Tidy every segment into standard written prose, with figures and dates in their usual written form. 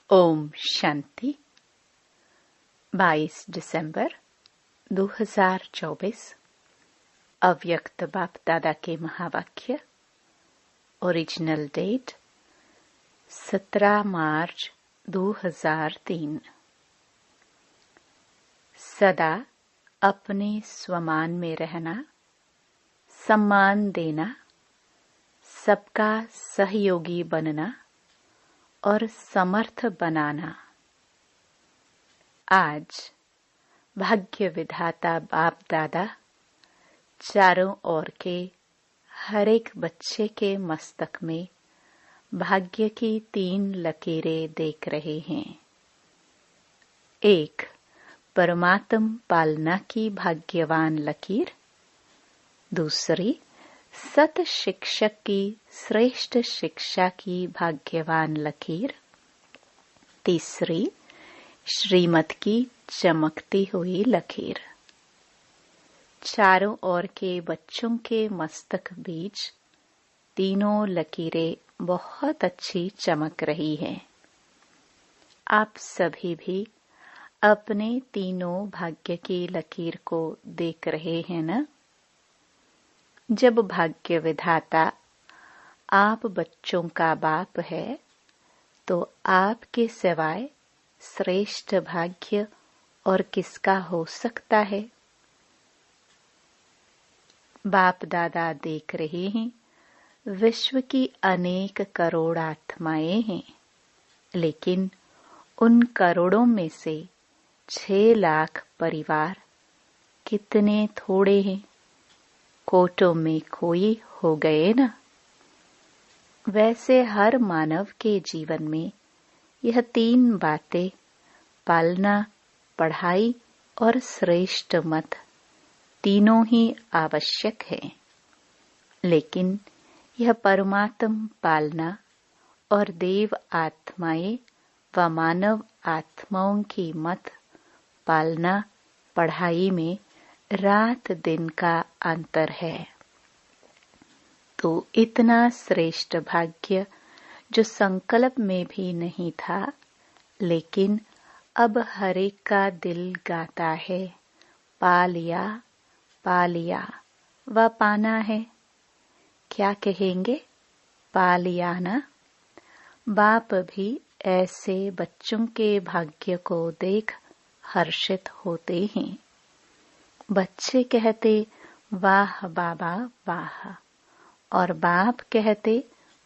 ओम शांति। 22 दिसंबर 2024 अव्यक्त बाप दादा के महावाक्य। ओरिजिनल डेट 17 मार्च 2003। सदा अपने स्वमान में रहना, सम्मान देना, सबका सहयोगी बनना और समर्थ बनाना। आज भाग्य विधाता बाप दादा चारों ओर के हर एक बच्चे के मस्तक में भाग्य की 3 लकीरें देख रहे हैं। 1. परमात्म पालना की भाग्यवान लकीर। 2. सत शिक्षक की श्रेष्ठ शिक्षा की भाग्यवान लकीर। 3. श्रीमत की चमकती हुई लकीर। चारों ओर के बच्चों के मस्तक बीच तीनों लकीरें बहुत अच्छी चमक रही हैं। आप सभी भी अपने तीनों भाग्य की लकीर को देख रहे हैं ना? जब भाग्य विधाता आप बच्चों का बाप है, तो आपके सिवाय श्रेष्ठ भाग्य और किसका हो सकता है? बाप दादा देख रहे हैं, विश्व की अनेक करोड़ आत्माएं हैं, लेकिन उन करोड़ों में से 6 लाख परिवार कितने थोड़े हैं। कोटों में कोई हो गए ना। वैसे हर मानव के जीवन में यह 3 बातें, पालना, पढ़ाई और श्रेष्ठ मत, तीनों ही आवश्यक है। लेकिन यह परमात्म पालना और देव आत्माएं व मानव आत्माओं की मत पालना पढ़ाई में रात दिन का अंतर है। तो इतना श्रेष्ठ भाग्य जो संकल्प में भी नहीं था, लेकिन अब हर एक का दिल गाता है, पा लिया व पाना है। क्या कहेंगे? पा लिया ना। बाप भी ऐसे बच्चों के भाग्य को देख हर्षित होते हैं। बच्चे कहते वाह बाबा वाह, और बाप कहते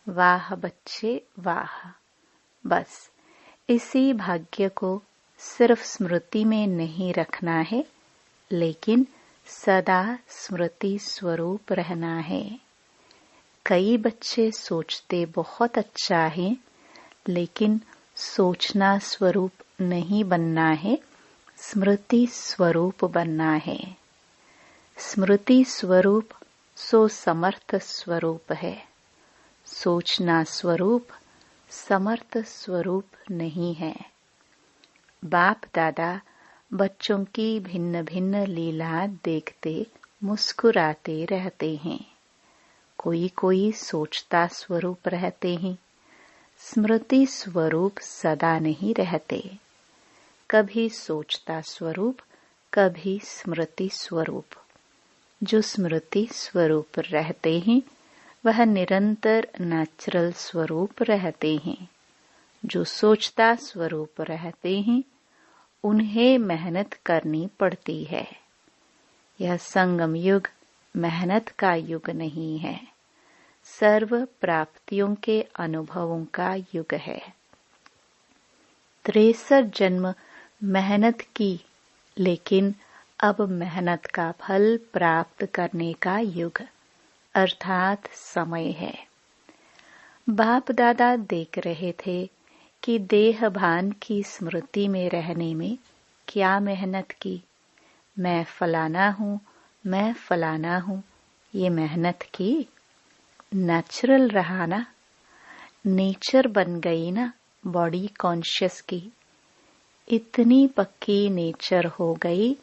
वाह बच्चे वाह। बस इसी भाग्य को सिर्फ स्मृति में नहीं रखना है, लेकिन सदा स्मृति स्वरूप रहना है। कई बच्चे सोचते बहुत अच्छा है, लेकिन सोचना स्वरूप नहीं बनना है, स्मृति स्वरूप बनना है। स्मृति स्वरूप सो समर्थ स्वरूप है। सोचना स्वरूप समर्थ स्वरूप नहीं है। बाप दादा बच्चों की भिन्न भिन्न लीला देखते मुस्कुराते रहते हैं। कोई कोई सोचता स्वरूप रहते हैं, स्मृति स्वरूप सदा नहीं रहते। कभी सोचता स्वरूप, कभी स्मृति स्वरूप। जो स्मृति स्वरूप रहते हैं, वह निरंतर नेचुरल स्वरूप रहते हैं। जो सोचता स्वरूप रहते हैं, उन्हें मेहनत करनी पड़ती है। यह संगम युग मेहनत का युग नहीं है, सर्व प्राप्तियों के अनुभवों का युग है। 63 जन्म मेहनत की, लेकिन अब मेहनत का फल प्राप्त करने का युग अर्थात समय है। बाप दादा देख रहे थे कि देह भान की स्मृति में रहने में क्या मेहनत की। मैं फलाना हूँ, मैं फलाना हूँ, ये मेहनत की। नेचुरल रहा ना, नेचर बन गई ना बॉडी कॉन्शियस की। इतनी पक्की नेचर हो गई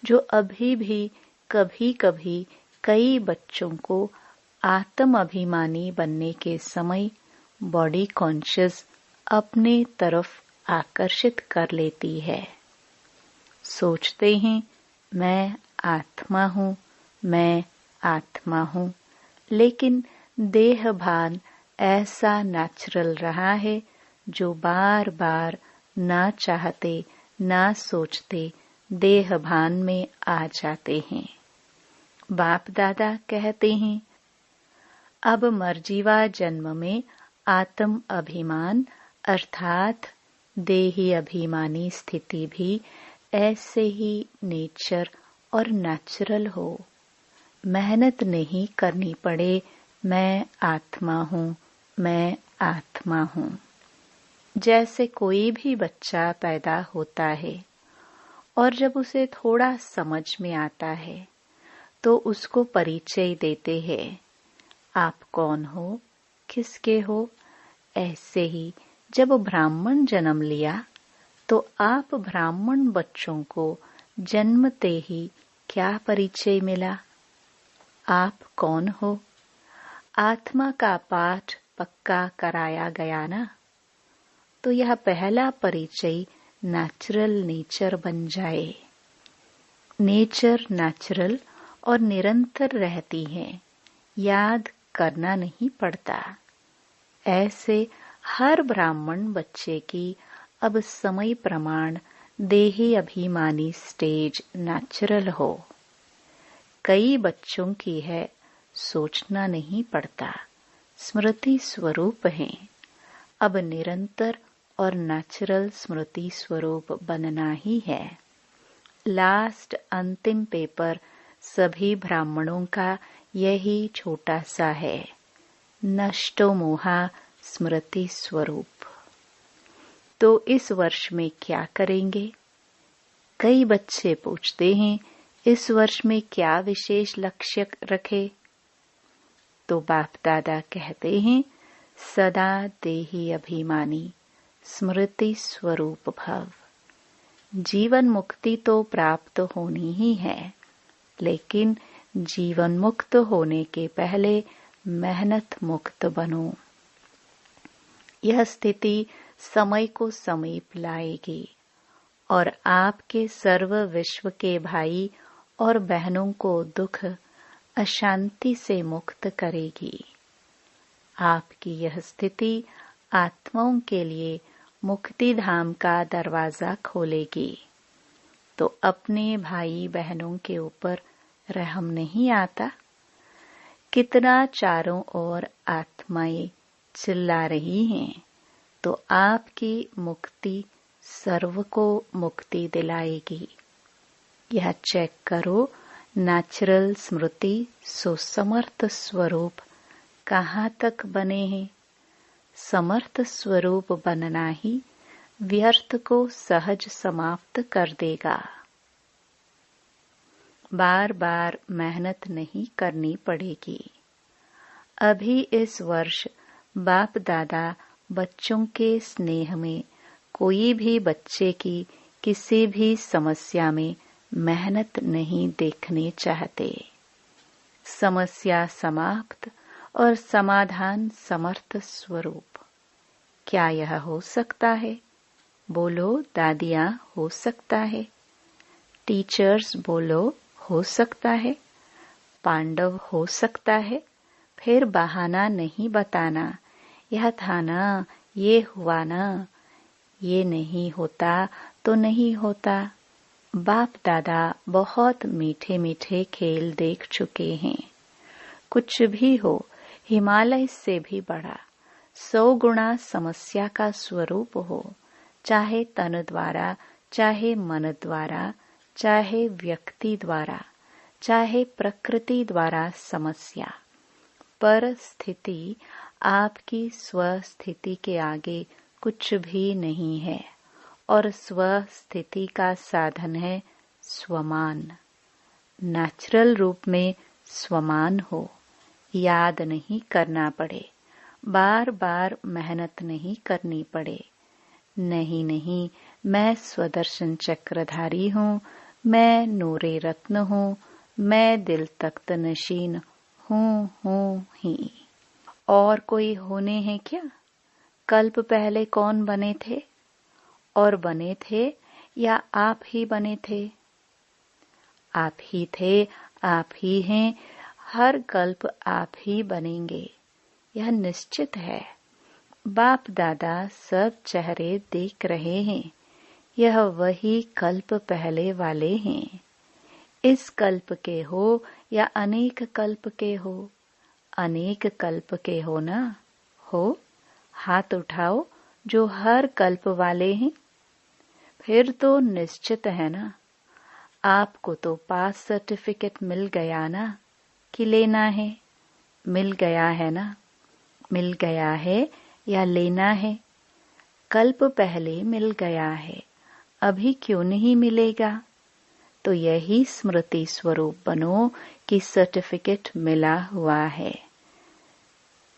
जो अभी भी कभी कभी कई बच्चों को आत्म अभिमानी बनने के समय बॉडी कॉन्शियस अपने तरफ आकर्षित कर लेती है। सोचते हैं मैं आत्मा हूँ, मैं आत्मा हूँ, लेकिन देह भान ऐसा नेचुरल रहा है जो बार बार ना चाहते ना सोचते देह भान में आ जाते हैं। बाप दादा कहते हैं अब मर्जीवा जन्म में आत्म अभिमान अर्थात देही अभिमानी स्थिति भी ऐसे ही नेचर और नेचुरल हो। मेहनत नहीं करनी पड़े, मैं आत्मा हूँ, मैं आत्मा हूँ। जैसे कोई भी बच्चा पैदा होता है और जब उसे थोड़ा समझ में आता है तो उसको परिचय देते हैं, आप कौन हो, किसके हो। ऐसे ही जब ब्राह्मण जन्म लिया तो आप ब्राह्मण बच्चों को जन्मते ही क्या परिचय मिला, आप कौन हो। आत्मा का पाठ पक्का कराया गया ना, तो यह पहला परिचय नेचुरल नेचर बन जाए। नेचर नेचुरल और निरंतर रहती है, याद करना नहीं पड़ता। ऐसे हर ब्राह्मण बच्चे की अब समय प्रमाण देही अभिमानी स्टेज नेचुरल हो। कई बच्चों की है, सोचना नहीं पड़ता, स्मृति स्वरूप हैं। अब निरंतर और नेचुरल स्मृति स्वरूप बनना ही है। लास्ट अंतिम पेपर सभी ब्राह्मणों का यही छोटा सा है, नष्टो मोहा स्मृति स्वरूप। तो इस वर्ष में क्या करेंगे? कई बच्चे पूछते हैं इस वर्ष में क्या विशेष लक्ष्य रखे? तो बाप दादा कहते हैं सदा देही अभिमानी स्मृति स्वरूप भव। जीवन मुक्ति तो प्राप्त होनी ही है, लेकिन जीवन मुक्त होने के पहले मेहनत मुक्त बनो। यह स्थिति समय को समीप लाएगी और आपके सर्व विश्व के भाई और बहनों को दुख अशांति से मुक्त करेगी। आपकी यह स्थिति आत्माओं के लिए मुक्ति धाम का दरवाजा खोलेगी। तो अपने भाई बहनों के ऊपर रहम नहीं आता? कितना चारों ओर आत्माएं चिल्ला रही हैं, तो आपकी मुक्ति सर्व को मुक्ति दिलाएगी। यह चेक करो, नेचुरल स्मृति सो समर्थ स्वरूप कहाँ तक बने हैं। समर्थ स्वरूप बनना ही व्यर्थ को सहज समाप्त कर देगा। बार बार मेहनत नहीं करनी पड़ेगी। अभी इस वर्ष बाप दादा बच्चों के स्नेह में कोई भी बच्चे की किसी भी समस्या में मेहनत नहीं देखने चाहते। समस्या समाप्त और समाधान समर्थ स्वरूप। क्या यह हो सकता है? बोलो दादियाँ, हो सकता है। टीचर्स बोलो, हो सकता है। पांडव हो सकता है। फिर बहाना नहीं बताना, यह था ना, ये हुआ ना, ये नहीं होता तो नहीं होता। बाप दादा बहुत मीठे मीठे खेल देख चुके हैं। कुछ भी हो, हिमालय से भी बड़ा 100 गुना समस्या का स्वरूप हो, चाहे तन द्वारा, चाहे मन द्वारा, चाहे व्यक्ति द्वारा, चाहे प्रकृति द्वारा समस्या, पर स्थिति आपकी स्वस्थिति के आगे कुछ भी नहीं है और स्वस्थिति का साधन है स्वमान। नेचुरल रूप में स्वमान हो, याद नहीं करना पड़े, बार बार मेहनत नहीं करनी पड़े। नहीं नहीं, मैं स्वदर्शन चक्रधारी हूँ, मैं नूरे रत्न हूँ, मैं दिल तख्त नशीन हूँ ही। और कोई होने हैं क्या? कल्प पहले कौन बने थे? और बने थे या आप ही बने थे? आप ही थे, आप ही हैं, हर कल्प आप ही बनेंगे, यह निश्चित है। बाप दादा सब चेहरे देख रहे हैं, यह वही कल्प पहले वाले हैं। इस कल्प के हो या अनेक कल्प के हो, अनेक कल्प के हो ना हो, हाथ उठाओ जो हर कल्प वाले हैं। फिर तो निश्चित है ना, आपको तो पास सर्टिफिकेट मिल गया ना, कि लेना है? मिल गया है ना? मिल गया है या लेना है? कल्प पहले मिल गया है, अभी क्यों नहीं मिलेगा? तो यही स्मृति स्वरूप बनो कि सर्टिफिकेट मिला हुआ है,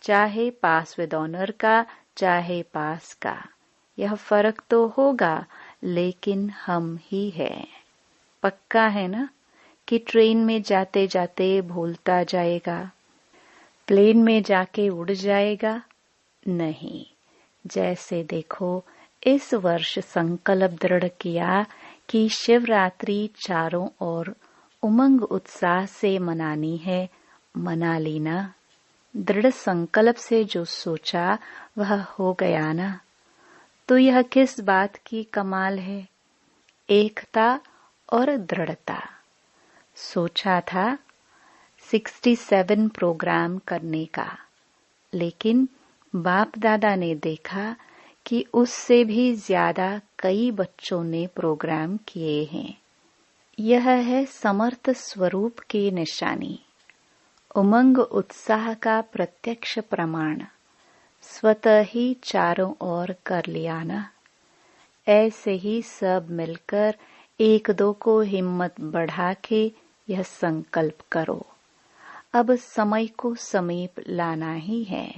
चाहे पास विद ऑनर का, चाहे पास का। यह फर्क तो होगा, लेकिन हम ही हैं। पक्का है ना कि ट्रेन में जाते जाते भूलता जाएगा, प्लेन में जाके उड़ जाएगा? नहीं। जैसे देखो, इस वर्ष संकल्प दृढ़ किया कि शिवरात्रि चारों ओर उमंग उत्साह से मनानी है, मना लेना। दृढ़ संकल्प से जो सोचा वह हो गया ना। तो यह किस बात की कमाल है? एकता और दृढ़ता। सोचा था 67 प्रोग्राम करने का, लेकिन बाप दादा ने देखा कि उससे भी ज्यादा कई बच्चों ने प्रोग्राम किए हैं। यह है समर्थ स्वरूप की निशानी, उमंग उत्साह का प्रत्यक्ष प्रमाण। स्वतः ही चारों ओर कर लिया ना। ऐसे ही सब मिलकर एक दो को हिम्मत बढ़ा के यह संकल्प करो, अब समय को समीप लाना ही है,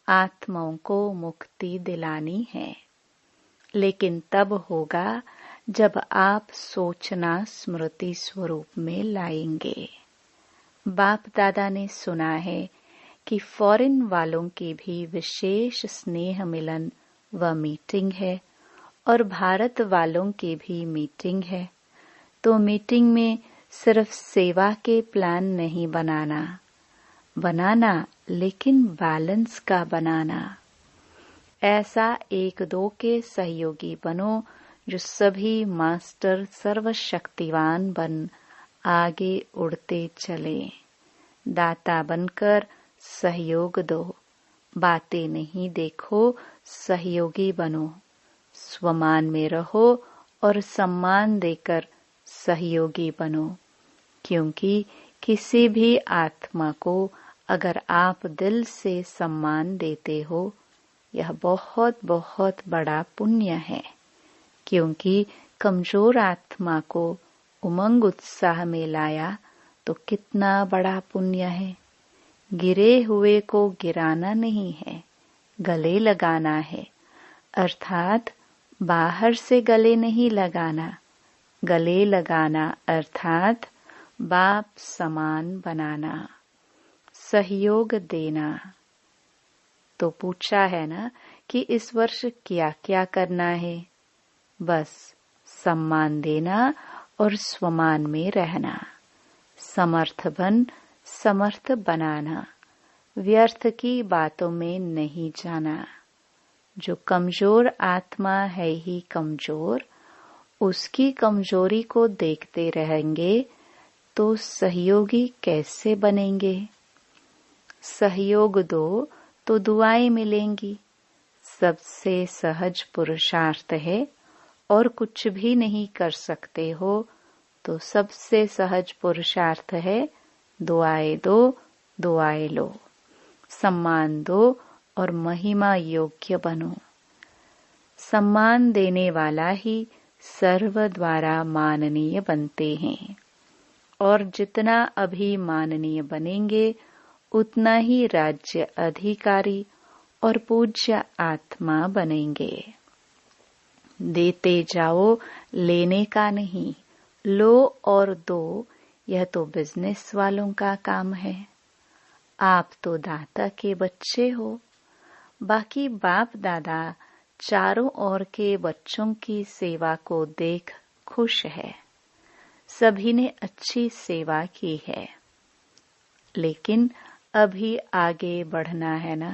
आत्माओं को मुक्ति दिलानी है। लेकिन तब होगा जब आप सोचना स्मृति स्वरूप में लाएंगे। बाप दादा ने सुना है कि फॉरेन वालों की भी विशेष स्नेह मिलन व मीटिंग है, और भारत वालों की भी मीटिंग है। तो मीटिंग में सिर्फ सेवा के प्लान नहीं बनाना, लेकिन बैलेंस का बनाना। ऐसा एक दो के सहयोगी बनो जो सभी मास्टर सर्वशक्तिवान बन आगे उड़ते चले। दाता बनकर सहयोग दो, बातें नहीं देखो, सहयोगी बनो। स्वमान में रहो और सम्मान देकर सहयोगी बनो, क्योंकि किसी भी आत्मा को अगर आप दिल से सम्मान देते हो, यह बहुत बहुत बड़ा पुण्य है। क्योंकि कमजोर आत्मा को उमंग उत्साह में लाया तो कितना बड़ा पुण्य है। गिरे हुए को गिराना नहीं है, गले लगाना है। अर्थात बाहर से गले नहीं लगाना, गले लगाना अर्थात बाप समान बनाना, सहयोग देना। तो पूछा है ना कि इस वर्ष क्या क्या करना है? बस सम्मान देना और स्वमान में रहना, समर्थ बन समर्थ बनाना, व्यर्थ की बातों में नहीं जाना। जो कमजोर आत्मा है ही कमजोर, उसकी कमजोरी को देखते रहेंगे तो सहयोगी कैसे बनेंगे? सहयोग दो तो दुआएं मिलेंगी। सबसे सहज पुरुषार्थ है, और कुछ भी नहीं कर सकते हो तो सबसे सहज पुरुषार्थ है दुआएं दो, दुआएं लो, सम्मान दो और महिमा योग्य बनो। सम्मान देने वाला ही सर्व द्वारा माननीय बनते हैं, और जितना अभी माननीय बनेंगे उतना ही राज्य अधिकारी और पूज्य आत्मा बनेंगे। देते जाओ, लेने का नहीं। लो और दो, यह तो बिजनेस वालों का काम है। आप तो दाता के बच्चे हो। बाकी बाप दादा चारों ओर के बच्चों की सेवा को देख खुश है। सभी ने अच्छी सेवा की है, लेकिन अभी आगे बढ़ना है ना।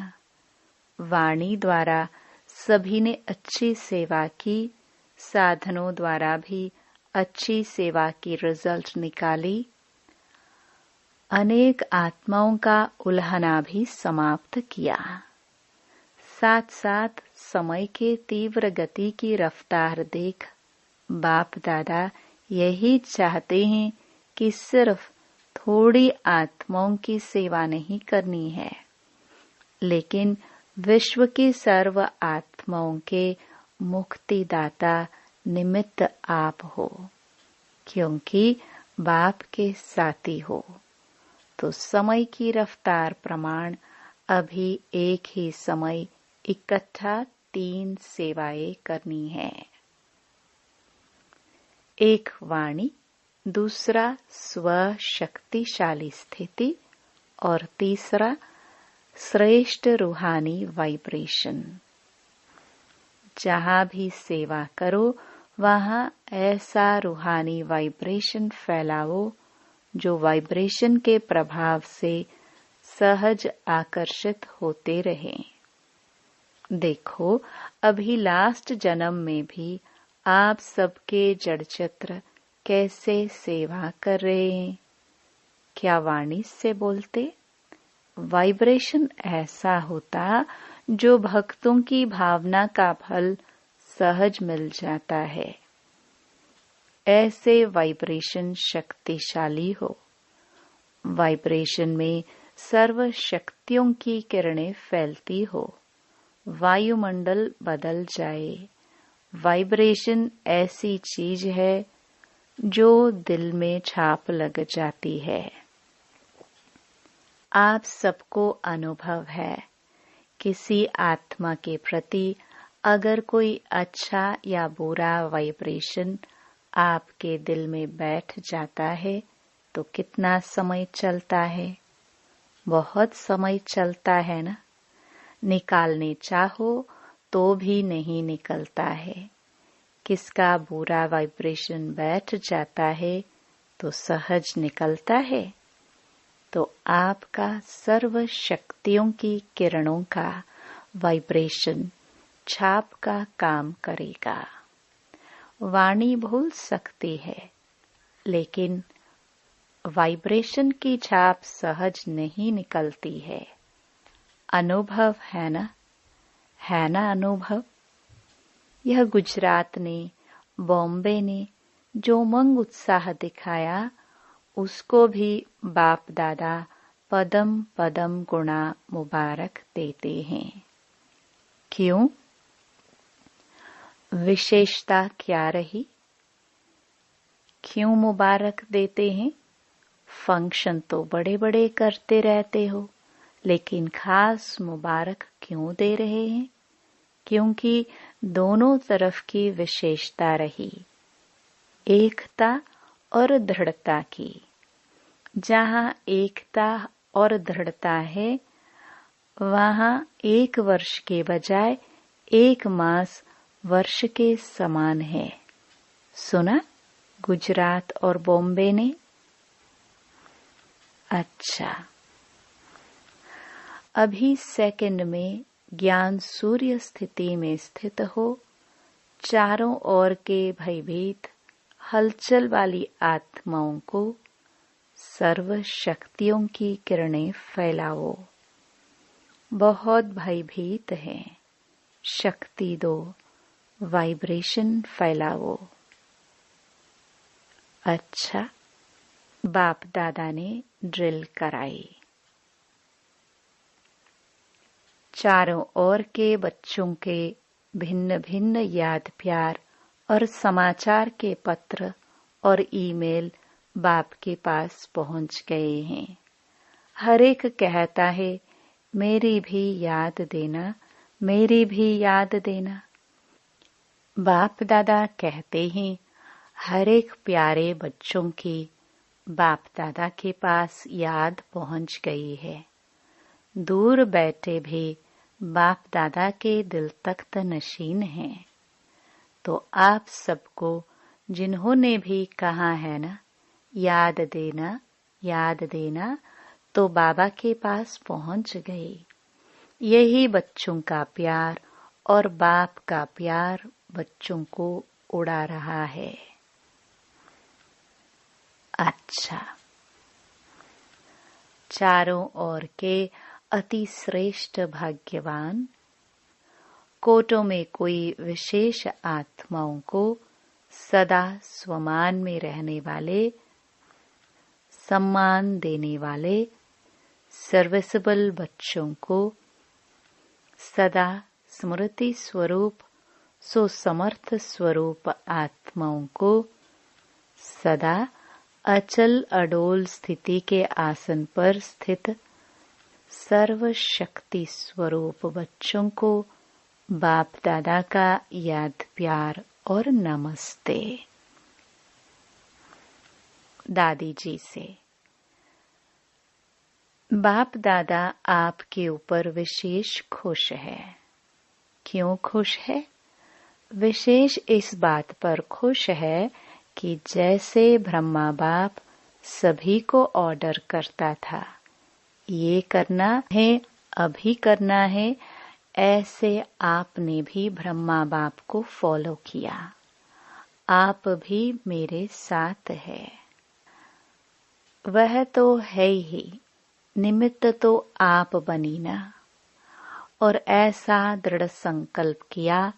वाणी द्वारा सभी ने अच्छी सेवा की, साधनों द्वारा भी अच्छी सेवा की रिजल्ट निकाली। अनेक आत्माओं का उल्हना भी समाप्त किया। साथ साथ समय के तीव्र गति की रफ्तार देख बाप दादा यही चाहते हैं कि सिर्फ थोड़ी आत्माओं की सेवा नहीं करनी है, लेकिन विश्व की सर्व आत्माओं के मुक्तिदाता निमित्त आप हो, क्योंकि बाप के साथी हो। तो समय की रफ्तार प्रमाण अभी एक ही समय इकट्ठा 3 सेवाएं करनी है। एक वाणी, दूसरा स्व शक्तिशाली स्थिति और तीसरा श्रेष्ठ रूहानी वाइब्रेशन। जहां भी सेवा करो वहां ऐसा रूहानी वाइब्रेशन फैलाओ जो वाइब्रेशन के प्रभाव से सहज आकर्षित होते रहें। देखो, अभी लास्ट जन्म में भी आप सबके जड़ चित्र कैसे सेवा कर रहे हैं। क्या वाणी से बोलते? वाइब्रेशन ऐसा होता जो भक्तों की भावना का फल सहज मिल जाता है। ऐसे वाइब्रेशन शक्तिशाली हो। वाइब्रेशन में सर्व शक्तियों की किरणें फैलती हो, वायुमंडल बदल जाए। वाइब्रेशन ऐसी चीज है जो दिल में छाप लग जाती है। आप सबको अनुभव है, किसी आत्मा के प्रति अगर कोई अच्छा या बुरा वाइब्रेशन आपके दिल में बैठ जाता है तो कितना समय चलता है? बहुत समय चलता है ना। निकालने चाहो तो भी नहीं निकलता है। किसका बुरा वाइब्रेशन बैठ जाता है तो सहज निकलता है। तो आपका सर्व शक्तियों की किरणों का वाइब्रेशन छाप का काम करेगा। वाणी भूल सकती है, लेकिन वाइब्रेशन की छाप सहज नहीं निकलती है। अनुभव है ना? है ना अनुभव? यह गुजरात ने, बॉम्बे ने जो उमंग उत्साह दिखाया, उसको भी बाप दादा पदम पदम गुणा मुबारक देते हैं। क्यों? विशेषता क्या रही? क्यों मुबारक देते हैं? फंक्शन तो बड़े बड़े करते रहते हो, लेकिन खास मुबारक क्यों दे रहे हैं? क्योंकि दोनों तरफ की विशेषता रही, एकता और दृढ़ता की। जहां एकता और दृढ़ता है, वहां 1 वर्ष के बजाय 1 मास वर्ष के समान है। सुना गुजरात और बॉम्बे ने? अच्छा, अभी सेकंड में ज्ञान सूर्य स्थिति में स्थित हो। चारों ओर के भयभीत हलचल वाली आत्माओं को सर्व शक्तियों की किरणें फैलाओ। बहुत भयभीत हैं, शक्ति दो, वाइब्रेशन फैलाओ। अच्छा, बाप दादा ने ड्रिल कराई। चारों ओर के बच्चों के भिन्न भिन्न याद प्यार और समाचार के पत्र और ईमेल बाप के पास पहुंच गए हैं। हर एक कहता है, मेरी भी याद देना, मेरी भी याद देना। बाप दादा कहते हैं, हर एक प्यारे बच्चों की बाप दादा के पास याद पहुंच गई है। दूर बैठे भी बाप दादा के दिल तख्त नशीन हैं। तो आप सबको जिन्होंने भी कहा है ना, याद देना, तो बाबा के पास पहुंच गए। यही बच्चों का प्यार और बाप का प्यार बच्चों को उड़ा रहा है। अच्छा, चारों ओर के अति श्रेष्ठ भाग्यवान, कोटों में कोई विशेष आत्माओं को सदा स्वमान में रहने वाले, सम्मान देने वाले सर्विसेबल बच्चों को सदा स्मृति स्वरूप समर्थ स्वरूप आत्माओं को सदा अचल अडोल स्थिति के आसन पर स्थित सर्वशक्ति स्वरूप बच्चों को बाप दादा का याद प्यार और नमस्ते। दादी जी से, बाप दादा आपके ऊपर विशेष खुश है। क्यों खुश है? विशेष इस बात पर खुश है कि जैसे ब्रह्मा बाप सभी को ऑर्डर करता था, ये करना है, अभी करना है, ऐसे आपने भी ब्रह्मा बाप को फॉलो किया। आप भी मेरे साथ है। वह तो है ही, निमित्त तो आप बनी ना। और ऐसा दृढ़ संकल्प किया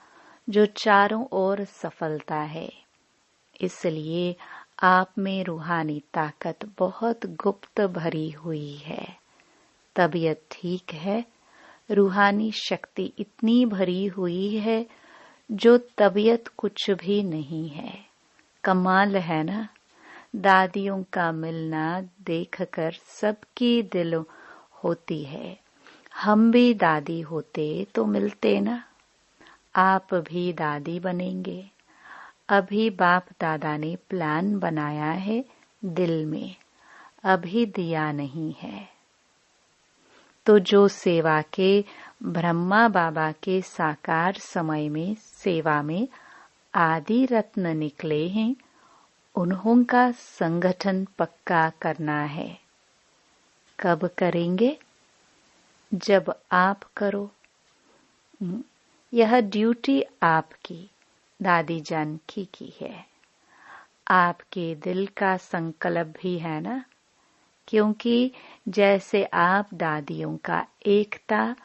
जो चारों ओर सफलता है। इसलिए आप में रूहानी ताकत बहुत गुप्त भरी हुई है। तबीयत ठीक है, रूहानी शक्ति इतनी भरी हुई है जो तबीयत कुछ भी नहीं है। कमाल है ना। दादियों का मिलना देखकर सबकी दिल होती है। हम भी दादी होते तो मिलते ना। आप भी दादी बनेंगे। अभी बाप दादा ने प्लान बनाया है दिल में, अभी दिया नहीं है। तो जो सेवा के ब्रह्मा बाबा के साकार समय में सेवा में आदि रत्न निकले हैं, उन्हों का संगठन पक्का करना है। कब करेंगे? जब आप करो। यह ड्यूटी आपकी, दादी जानकी की है। आपके दिल का संकल्प भी है ना। क्योंकि जैसे आप दादियों का एकता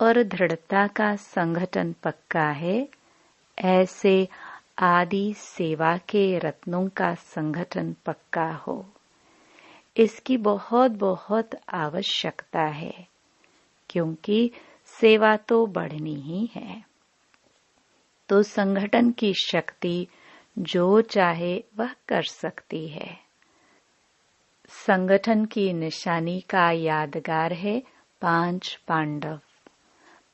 और दृढ़ता का संगठन पक्का है, ऐसे आदि सेवा के रत्नों का संगठन पक्का हो। इसकी बहुत बहुत आवश्यकता है, क्योंकि सेवा तो बढ़नी ही है। तो संगठन की शक्ति जो चाहे वह कर सकती है। संगठन की निशानी का यादगार है 5 पांडव।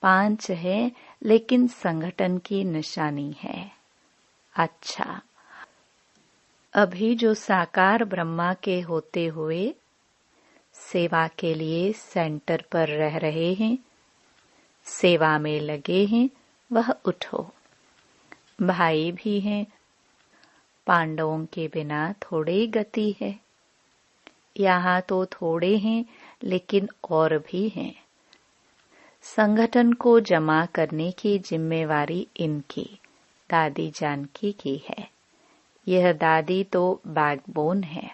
5 है, लेकिन संगठन की निशानी है। अच्छा, अभी जो साकार ब्रह्मा के होते हुए सेवा के लिए सेंटर पर रह रहे हैं, सेवा में लगे हैं, वह उठो। भाई भी हैं। पांडवों के बिना थोड़ी गति है। यहाँ तो थोड़े हैं, लेकिन और भी हैं। संगठन को जमा करने की जिम्मेवारी इनकी, दादी जानकी की है। यह दादी तो बैकबोन है।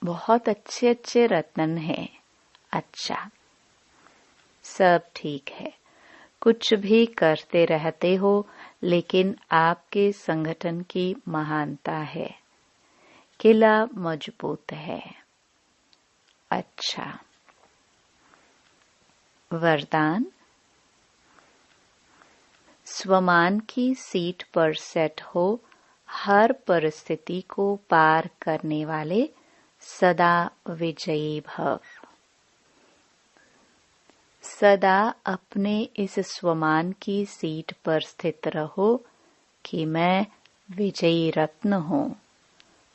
बहुत अच्छे अच्छे रत्न हैं। अच्छा, सब ठीक है। कुछ भी करते रहते हो, लेकिन आपके संगठन की महानता है। किला मजबूत है। अच्छा, वरदान। स्वमान की सीट पर सेट हो, हर परिस्थिति को पार करने वाले सदा विजयी भव। सदा अपने इस स्वमान की सीट पर स्थित रहो कि मैं विजयी रत्न हूँ,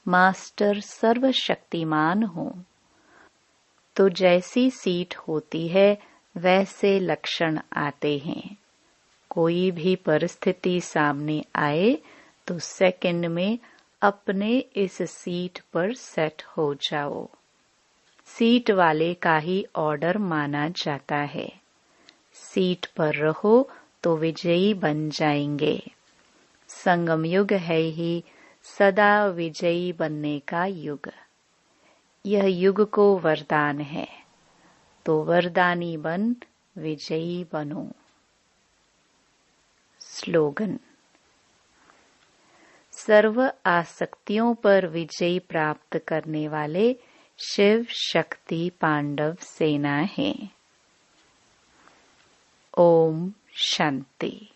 मास्टर सर्वशक्तिमान हूँ। तो जैसी सीट होती है वैसे लक्षण आते हैं। कोई भी परिस्थिति सामने आए तो सेकंड में अपने इस सीट पर सेट हो जाओ। सीट वाले का ही ऑर्डर माना जाता है। सीट पर रहो तो विजयी बन जाएंगे। संगम युग है ही सदा विजयी बनने का युग। यह युग को वरदान है, तो वरदानी बन विजयी बनो। स्लोगन। सर्व आसक्तियों पर विजय प्राप्त करने वाले शिव शक्ति पांडव सेना है। ओम शांति।